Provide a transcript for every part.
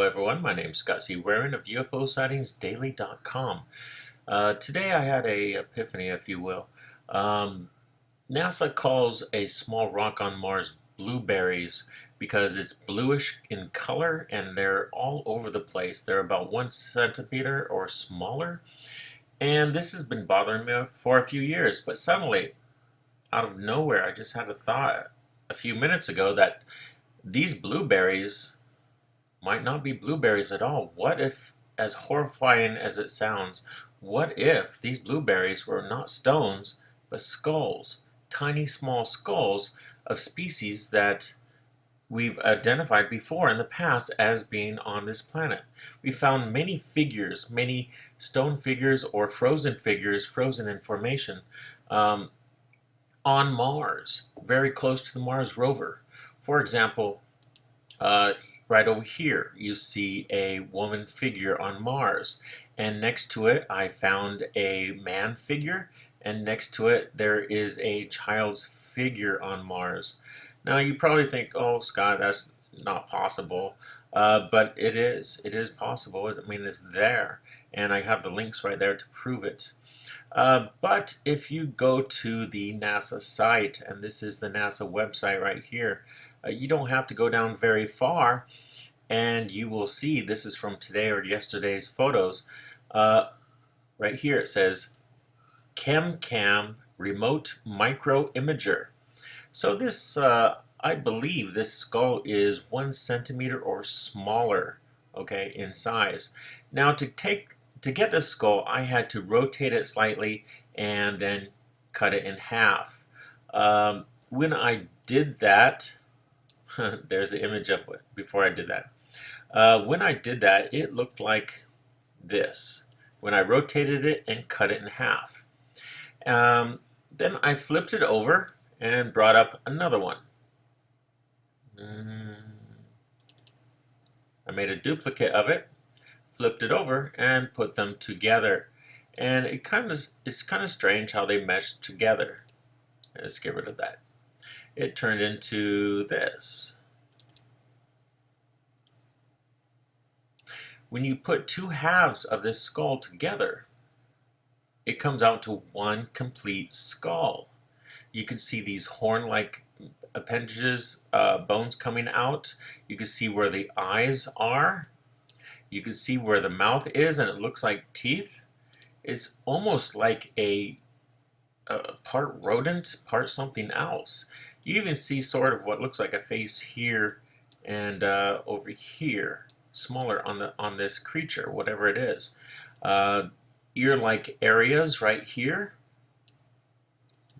everyone, my name is Scott C. Waring of UFOSightingsDaily.com. Today I had a epiphany, if you will. NASA calls a small rock on Mars blueberries because it's bluish in color and they're all over the place. They're about 1 centimeter or smaller. And this has been bothering me for a few years, but suddenly, out of nowhere, I just had a thought a few minutes ago that these blueberries might not be blueberries at all. What if, as horrifying as it sounds, what if these blueberries were not stones, but skulls, tiny small skulls of species that we've identified before in the past as being on this planet? We found many figures, many stone figures or frozen figures, frozen in formation, on Mars, very close to the Mars rover. For example, right over here, you see a woman figure on Mars, and next to it, I found a man figure, and next to it, there is a child's figure on Mars. Now, you probably think, oh, Scott, that's not possible, but it is. It is possible. I mean, it's there, and I have the links right there to prove it. But if you go to the NASA site, and this is the NASA website right here, you don't have to go down very far, and you will see, this is from today or yesterday's photos. Right here it says ChemCam Remote Micro Imager. So this, I believe this skull is 1 centimeter or smaller, okay, in size. Now to get this skull, I had to rotate it slightly and then cut it in half. When I did that, there's the image of it before I did that. When I did that, it looked like this when I rotated it and cut it in half. Then I flipped it over and brought up another one. I made a duplicate of it, flipped it over, and put them together. And it's kind of strange how they meshed together. Let's get rid of that. It turned into this. When you put two halves of this skull together, it comes out to one complete skull. You can see these horn-like appendages, bones coming out. You can see where the eyes are. You can see where the mouth is, and it looks like teeth. It's almost like a part rodent, part something else. You even see sort of what looks like a face here and over here, smaller on this creature, whatever it is. Ear-like areas right here,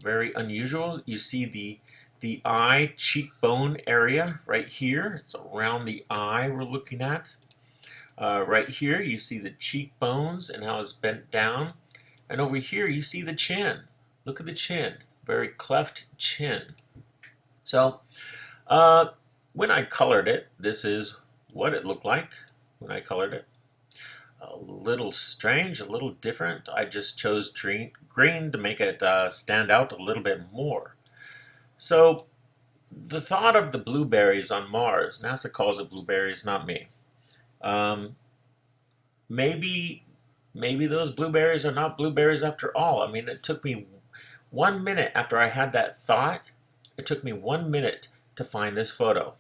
very unusual. You see the eye cheekbone area right here. It's around the eye we're looking at. Right here you see the cheekbones and how it's bent down, and over here you see the chin. Look at the chin, very cleft chin. So when I colored it, this is what it looked like when I colored it. A little strange, a little different. I just chose green to make it stand out a little bit more. So the thought of the blueberries on Mars, NASA calls it blueberries, not me. Maybe those blueberries are not blueberries after all. I mean, it took me 1 minute after I had that thought. It took me 1 minute to find this photo.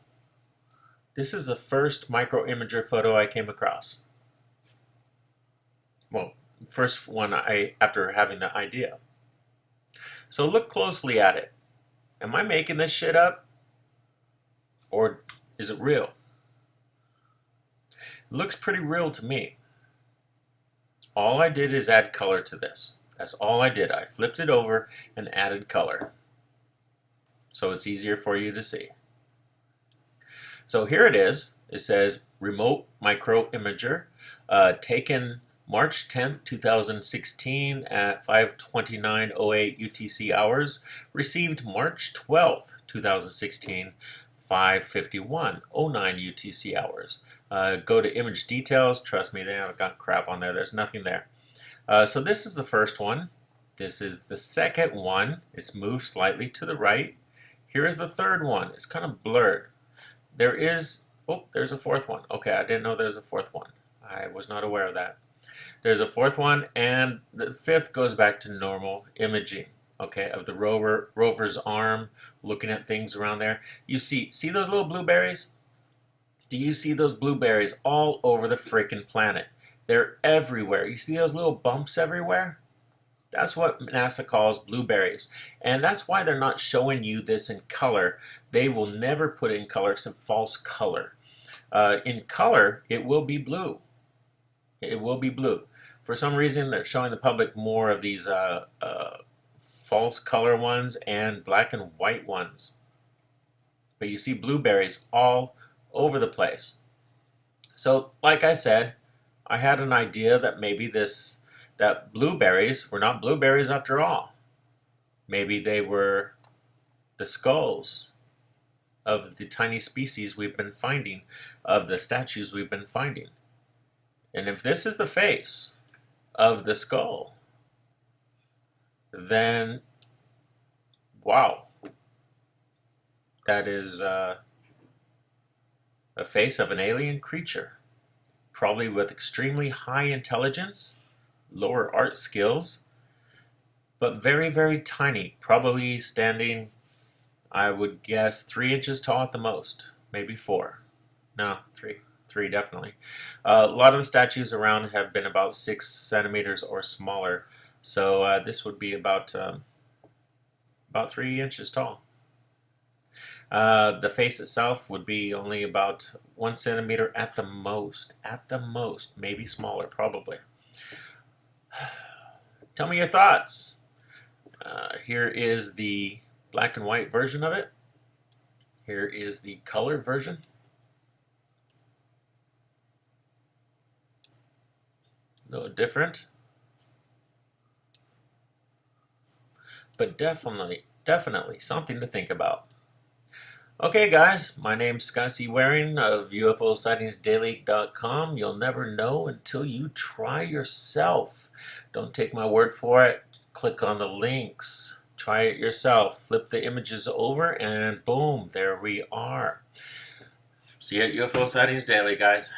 This is the first micro imager photo I came across. Well, first one after having the idea. So look closely at it. Am I making this shit up? Or is it real? It looks pretty real to me. All I did is add color to this. That's all I did. I flipped it over and added color, so it's easier for you to see. So here it is. It says Remote Micro Imager, taken March 10th, 2016 at 5:29:08 UTC hours, received March 12th, 2016, 5:51:09 UTC hours. Go to image details. Trust me, they haven't got crap on there. There's nothing there. So this is the first one. This is the second one. It's moved slightly to the right. Here is the third one. It's kind of blurred. There is Oh, there's a fourth one. Okay, I didn't know there's a fourth one. I was not aware of that. There's a fourth one, and the fifth goes back to normal imaging, okay, of the rover's arm, looking at things around there. You see those little blueberries? Do you see those blueberries all over the freaking planet? They're everywhere. You see those little bumps everywhere? That's what NASA calls blueberries. And that's why they're not showing you this in color. They will never put it in color. It's a false color. In color, it will be blue. It will be blue. For some reason, they're showing the public more of these false color ones and black and white ones. But you see blueberries all over the place. So, like I said, I had an idea that maybe that blueberries were not blueberries after all. Maybe they were the skulls of the tiny species we've been finding, of the statues we've been finding. And if this is the face of the skull, then wow, that is a face of an alien creature, probably with extremely high intelligence, lower art skills, but very, very tiny, probably standing, I would guess, 3 inches tall at the most, maybe 4. No, 3. 3 definitely. A lot of the statues around have been about 6 centimeters or smaller, so this would be about 3 inches tall. The face itself would be only about 1 centimeter at the most, maybe smaller, probably. Tell me your thoughts. Here is the black and white version of it. Here is the color version. A little different, but definitely something to think about. Okay, guys, my name's Scott C. Waring of UFOSightsDaily.com. You'll never know until you try yourself. Don't take my word for it. Click on the links. Try it yourself. Flip the images over, and boom, there we are. See you at UFO Sightings Daily, guys.